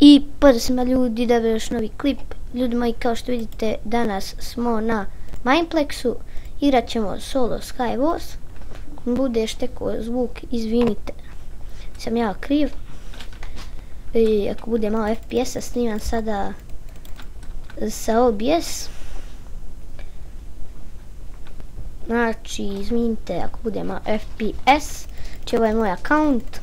I pozdrav svima ljudi, da još novi klip. Ljudi moji, kao što vidite, danas smo na Mineplexu. Igrat ćemo solo Skywars. Bude štekao zvuk, izvinite, sam ja kriv. I ako bude malo FPS-a, snimam sada sa OBS. Znači, izvinite ako bude malo FPS. Znači, ovo je moj account.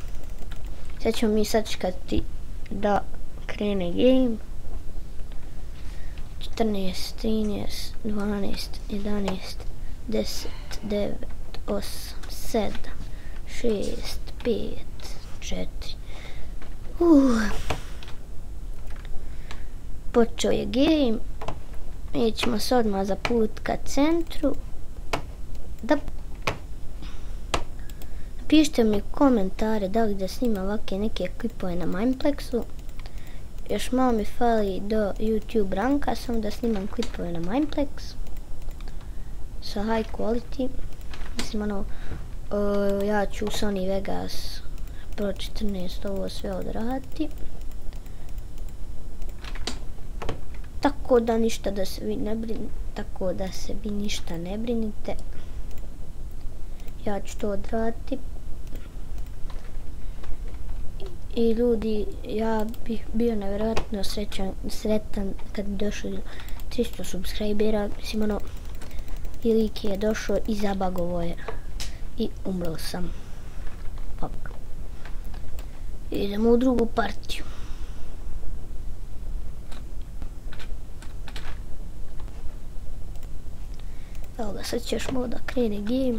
Sad ćemo mi sačekati da krene game. 14, 13, 12, 11, 10, 9, 8, 7, 6, 5, 4. Počeo je game. Mi ćemo se odmah zaput ka centru. Pišite mi komentare da li da snimam ovake neke klipove na Mineplexu. Još malo mi fali do YouTube ranka, samo da snimam klipove na Mineplex sa high quality. Mislim ono, ja ću u Sony Vegas Pro 14 ovo sve odraditi. Tako da ništa da se vi ne brinite, ne brinite. Ja ću to odraditi. I ljudi, ja bih bio nevjerojatno sretan kad bi došlo 300 subscribera. Mislim ono, i lik je došao i zabagovo je. I umro sam. Pak. Idemo u drugu partiju. Evo ga, sad će još malo da krene game.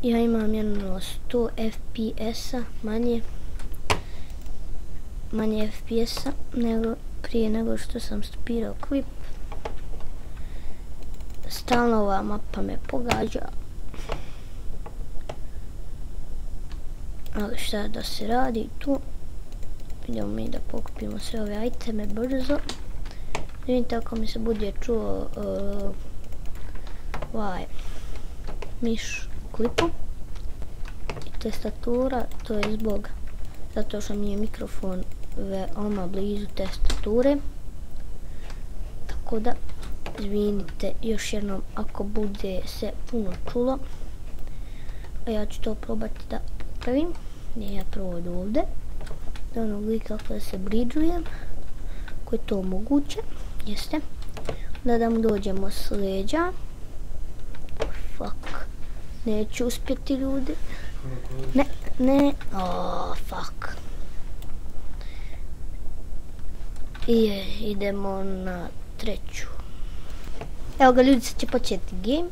Ja imam jedno 100 FPS-a manje FPS-a prije nego što sam stopirao klip. Stalno ova mapa me pogađa. Ali šta da se radi tu? Idemo mi da pokupimo sve ove iteme brzo. Vidite ako mi se bude čuo miš u klipu i tastatura, to je zbog zato što mi je mikrofon veoma blizu tastature, tako da izvinite još jednom ako bude se puno čulo. A ja ću to probati da popravim. Ja prvo od ovdje do onog lika kada se bridžujem, ako je to moguće, jeste, da mu dođemo s leđa. Fuck, neću uspjeti ljudi. Ne, fuck. I idemo na treću. Evo ga ljudi, sad će početi game.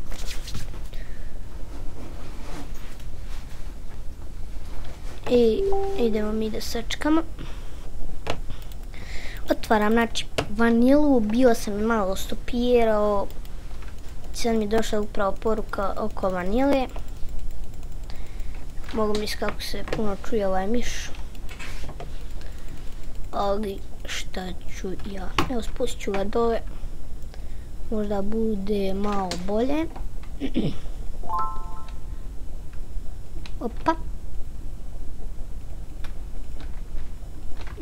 I idemo mi da sačkamo. Otvaram, znači, vanilu, bio sam malo stopirao. Sad mi je došla upravo poruka oko vanile. Mogu misliti kako se puno čuje ovaj miš. Ali šta ću ja? Evo, spustit ću ga dole. Možda bude malo bolje. Opa.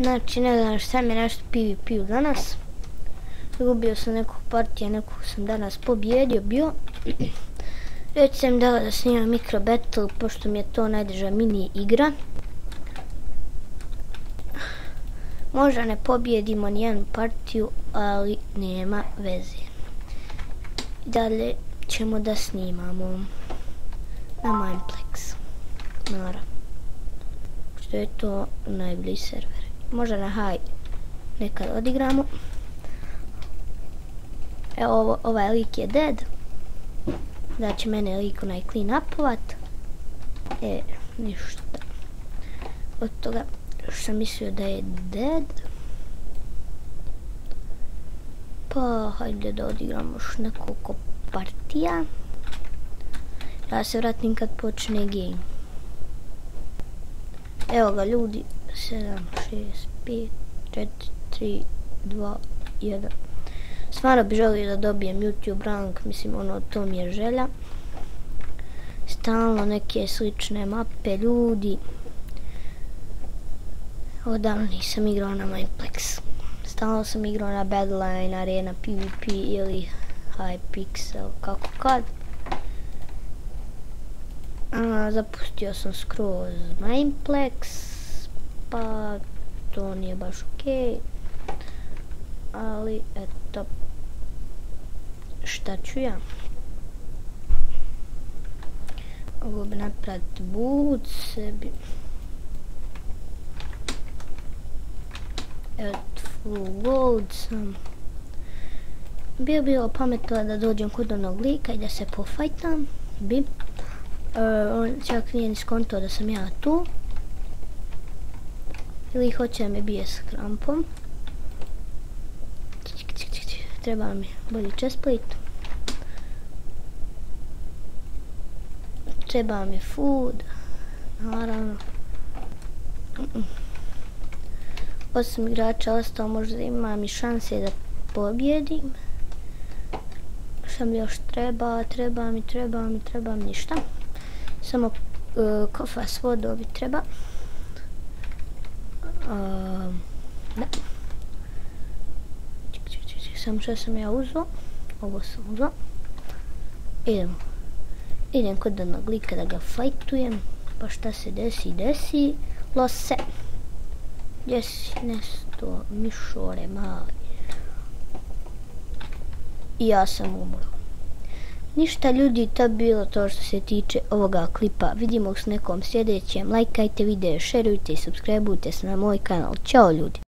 Znači, ne znam šta mi je nešto PvP-u danas. Gubio sam nekog partija, nekog sam danas pobjedio bio. Već sam dala da snimam Micro Battle, pošto mi je to najdrža mini igra. Možda ne pobjedimo nijednu partiju, ali nema veze. Dalje ćemo da snimamo na Mineplex. Naravno. Što je to najbolji server. Možda na high nekad odigramo. Evo, ovaj lik je dead. Da će mene lik onaj clean upovat. Ništa. Od toga što sam mislio da je dead. Pa, hajde da odigramo još nekoliko partija. Ja se vratim kad počne game. Evo ga ljudi. 7, 6, 5, 4, 3, 2, 1. Stvarno bi želio da dobijem YouTube rank, mislim ono, to mi je želja. Stalno neke slične mape, ljudi. Odavno nisam igrao na Mineplex. Stalno sam igrao na Badline, Arena, PvP ili Hypixel, kako kad. Zapustio sam skroz Mineplex, pa to nije baš okej. Ali eto, šta ću ja? Ovo bi napraviti boot sebi. Eto, full gold sam. Bilo pametno da dođem kod onog lika i da se pofajtam. On čak nije ni skontao da sam ja tu. Ili hoće da me bije s krampom. Treba mi bolji chestplate. Treba mi food. Naravno. 8 igrača ostao, možda imam i šanse da pobjedim. Šta mi još treba? Treba mi ništa. Samo kofa s vodom mi treba. Da. Samo što sam ja uzeo. Ovo sam uzeo. Idem kod onog lika da ga fajtujem. Pa šta se desi? Lose. Gdje si nesto, mišore mali? I ja sam umro. Ništa ljudi, to bi bilo to što se tiče ovoga klipa. Vidimo s nekom sljedećem. Lajkajte video, šerujte i subscribeujte se na moj kanal. Ćao ljudi!